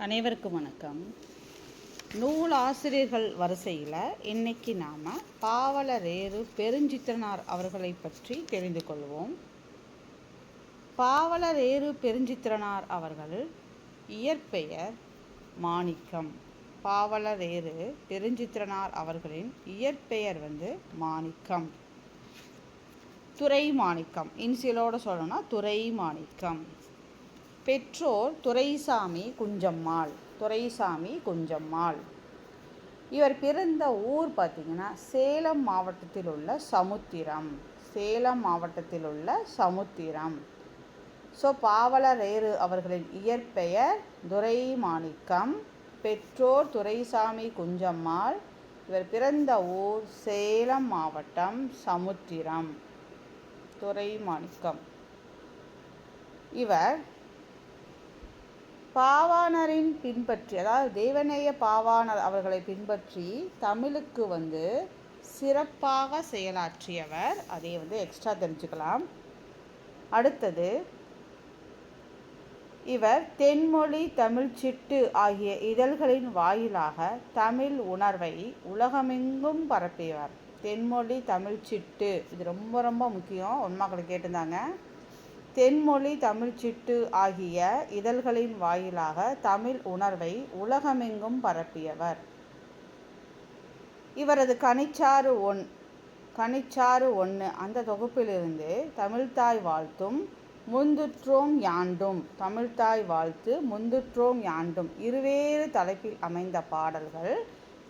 அனைவருக்கும் வணக்கம். நூலாசிரியர்கள் வரிசையில் இன்னைக்கு நாம் பாவலரேறு பெருஞ்சித்திரனார் அவர்களை பற்றி தெரிந்து கொள்வோம். பாவலரேறு பெருஞ்சித்திரனார் அவர்கள் இயற்பெயர் மாணிக்கம். பாவலரேறு பெருஞ்சித்திரனார் அவர்களின் இயற்பெயர் மாணிக்கம், துரை மாணிக்கம். இன்சியலோடு சொல்லணும்னா துரை மாணிக்கம். பெற்றோர் துரைசாமி குஞ்சம்மாள். இவர் பிறந்த ஊர் பார்த்திங்கன்னா சேலம் மாவட்டத்தில் உள்ள சமுத்திரம். ஸோ பாவலரேறு அவர்களின் இயற்பெயர் துரை மாணிக்கம். பெற்றோர் துரைசாமி குஞ்சம்மாள். இவர் பிறந்த ஊர் சேலம் மாவட்டம் சமுத்திரம். துரை மாணிக்கம். இவர் பாவாணரின் பின்பற்றி, அதாவது தேவநேய பாவாணர் அவர்களை பின்பற்றி தமிழுக்கு சிறப்பாக செயலாற்றியவர். அதை எக்ஸ்ட்ரா தெரிஞ்சுக்கலாம். அடுத்தது, இவர் தென்மொழி தமிழ்ச்சிட்டு ஆகிய இதழ்களின் வாயிலாக தமிழ் உணர்வை உலகமெங்கும் பரப்பியவர். தென்மொழி தமிழ்ச்சிட்டு, இது ரொம்ப ரொம்ப முக்கியம். ஒன்மாக்களை கேட்டிருந்தாங்க. தென்மொழி தமிழ்ச்சிட்டு ஆகிய இதழ்களின் வாயிலாக தமிழ் உணர்வை உலகமெங்கும் பரப்பியவர். இவரது கனிச்சாறு 1 அந்த தொகுப்பிலிருந்து தமிழ்த்தாய் வாழ்த்தும் முந்துற்றோம் யாண்டும் இருவேறு தலைப்பில் அமைந்த பாடல்கள்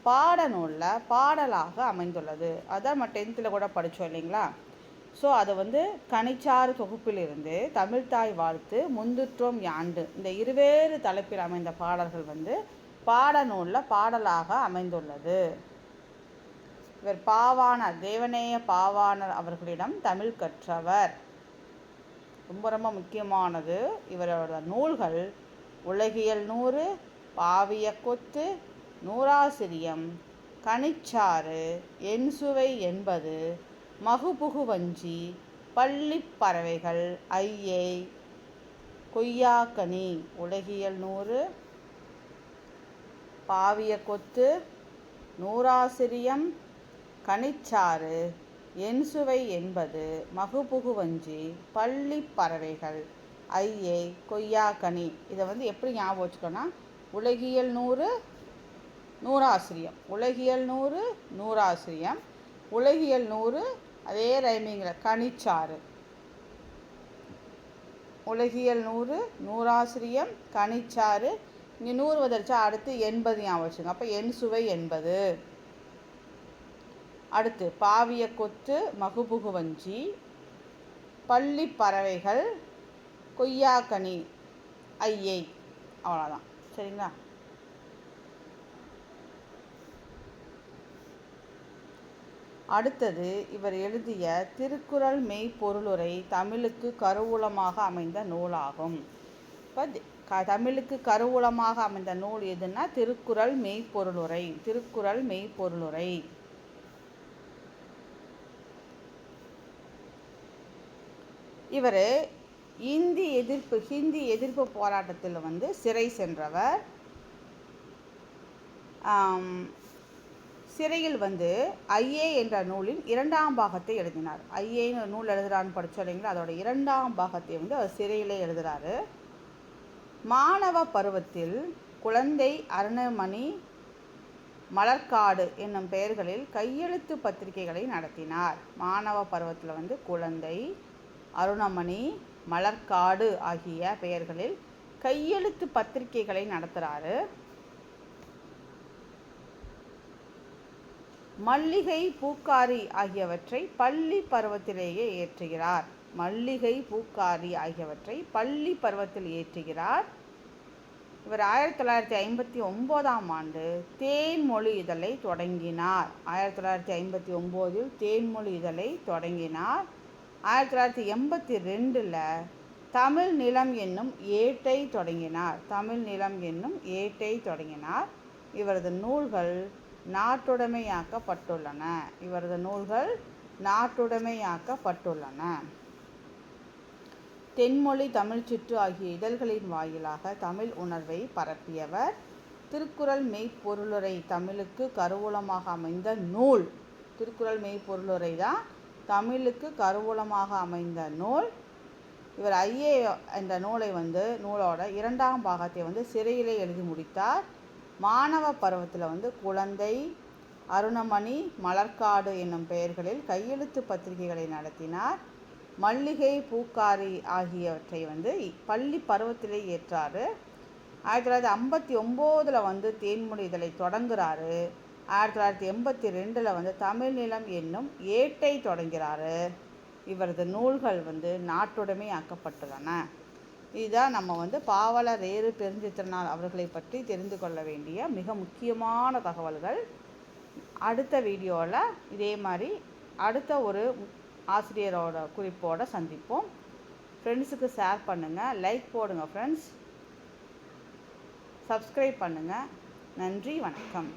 பாடநூலில் பாடலாக அமைந்துள்ளது. அதான் நம்ம 10th கூட படித்தோம் இல்லைங்களா? ஸோ அது கனிச்சாறு தொகுப்பிலிருந்து தமிழ்த்தாய் வாழ்த்து முந்துற்றோம் யாண்டு இந்த இருவேறு தலைப்பில் அமைந்த பாடல்கள் பாடநூலில் பாடலாக அமைந்துள்ளது. இவர் பாவாணர், தேவநேய பாவாணர் அவர்களிடம் தமிழ் கற்றவர். ரொம்ப ரொம்ப முக்கியமானது. இவரோட நூல்கள் உலகியல் 100, பாவிய கொத்து, நூறாசிரியம், கனிச்சாறு, என்சுவை 80, மகுபுகு வஞ்சி, பள்ளிப் பறவைகள், ஐயை, கொய்யாக்கனி. உலகியல் 100, பாவிய கொத்து, நூறாசிரியம், கனிச்சாறு, என்சுவை 80, மகுபுகு வஞ்சி, பள்ளிப் பறவைகள், ஐயை, கொய்யாக்கனி. இதை எப்படி ஞாபகம் வச்சுக்கோன்னா, உலகியல் 100 நூறாசிரியம், உலகியல் 100 அதே ரைமிங்கில் கனிச்சாறு. உலகியல் 100 நூறாசிரியம், கனிச்சாறு. இங்கே 100 வந்துருச்சா, அடுத்து 80 ஞாபகம் வச்சுங்க. அப்போ என்சுவை 80. அடுத்து பாவிய கொத்து, மகுபுகு வஞ்சி, பள்ளி பறவைகள், கொய்யாக்கனி, ஐயை. அவ்வளோதான். சரிங்களா? அடுத்தது, இவர் எழுதிய திருக்குறள் மெய்ப்பொருளுரை தமிழுக்கு கருவூலமாக அமைந்த நூலாகும். இப்போ தமிழுக்கு கருவூலமாக அமைந்த நூல் எதுன்னா திருக்குறள் மெய்ப்பொருளுரை. இவர் ஹிந்தி எதிர்ப்பு போராட்டத்தில் சிறை சென்றவர். சிறையில் ஐயே என்ற நூலின் 2ஆம் பாகத்தை எழுதினார். ஐயேன்னு நூல் எழுதுறான்னு படித்தோம் இல்லைங்களா? அதோட 2ஆம் பாகத்தை அவர் சிறையிலே எழுதுகிறாரு. மாணவ பருவத்தில் குழந்தை, அருணமணி, மலர்காடு என்னும் பெயர்களில் கையெழுத்து பத்திரிகைகளை நடத்தினார். மாணவ பருவத்தில் குழந்தை, அருணமணி, மலர்காடு ஆகிய பெயர்களில் கையெழுத்து பத்திரிகைகளை நடத்துகிறாரு. மல்லிகை, பூக்காரி ஆகியவற்றை பள்ளி பருவத்திலேயே ஏற்றுகிறார். இவர் 1959ஆம் ஆண்டு தேன்மொழி இதழை தொடங்கினார். 1959இல் தேன்மொழி இதழை தொடங்கினார். 1982 தமிழ் நிலம் என்னும் ஏட்டை தொடங்கினார். இவரது நூல்கள் நாட்டுடைமையாக்கப்பட்டுள்ளன. தென்மொழி தமிழ்ச்சிற்று ஆகிய இதழ்களின் வாயிலாக தமிழ் உணர்வை பரப்பியவர். திருக்குறள் மெய்ப்பொருளுரை தமிழுக்கு கருவூலமாக அமைந்த நூல். திருக்குறள் மெய்ப்பொருளுரை தான் தமிழுக்கு கருவூலமாக அமைந்த நூல். இவர் ஐயே என்ற நூலோட 2ஆம் பாகத்தை சிறையிலே எழுதி முடித்தார். மாணவ பருவத்தில் குழந்தை, அருணமணி, மலர்க்காடு என்னும் பெயர்களில் கையெழுத்து பத்திரிகைகளை நடத்தினார். மல்லிகை, பூக்காரி ஆகியவற்றை பள்ளி பருவத்திலே ஏற்றார். 1959 தேன்மொழி இதழை தொடங்குகிறாரு. 1982 தமிழ் நிலம் என்னும் ஏட்டை தொடங்கிறாரு. இவரது நூல்கள் நாட்டுடைமை ஆக்கப்பட்டுள்ளன. இதுதான் நம்ம பாவலர் ஏறு பெருஞ்சித்திரனார் அவர்களை பற்றி தெரிந்து கொள்ள வேண்டிய மிக முக்கியமான தகவல்கள். அடுத்த வீடியோவில் இதே மாதிரி அடுத்த ஒரு ஆசிரியரோட குறிப்போடு சந்திப்போம். ஃப்ரெண்ட்ஸுக்கு ஷேர் பண்ணுங்கள், லைக் போடுங்க ஃப்ரெண்ட்ஸ், சப்ஸ்கிரைப் பண்ணுங்கள். நன்றி, வணக்கம்.